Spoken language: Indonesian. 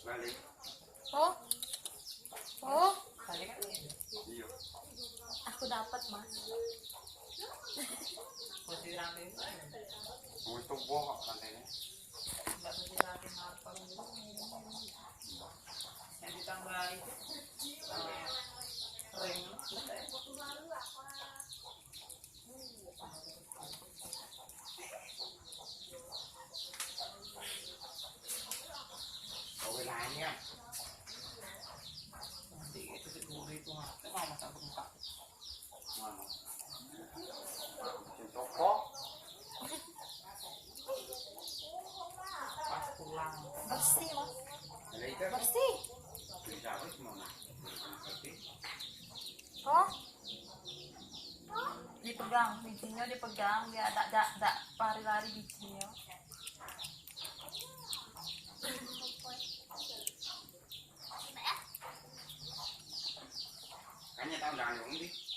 Balik. Oh. Oh. Balik kan? Iya. Aku dapat, Mas. Kunci rantai itu. Untuk bohong rantainya. Enggak kunci rantai apa gitu. Yang ditambah itu ring Wilayahnya nanti itu dulu itu mah mas aku buka mana? Bikin toko. pas pulang Bersih, Mas. Ada itu Bersih. bisa habis mana? Oh. Dipegang, bijinya dipegang, dia ada lari-lari bijinya. Kayaknya tahu jangan yang ini.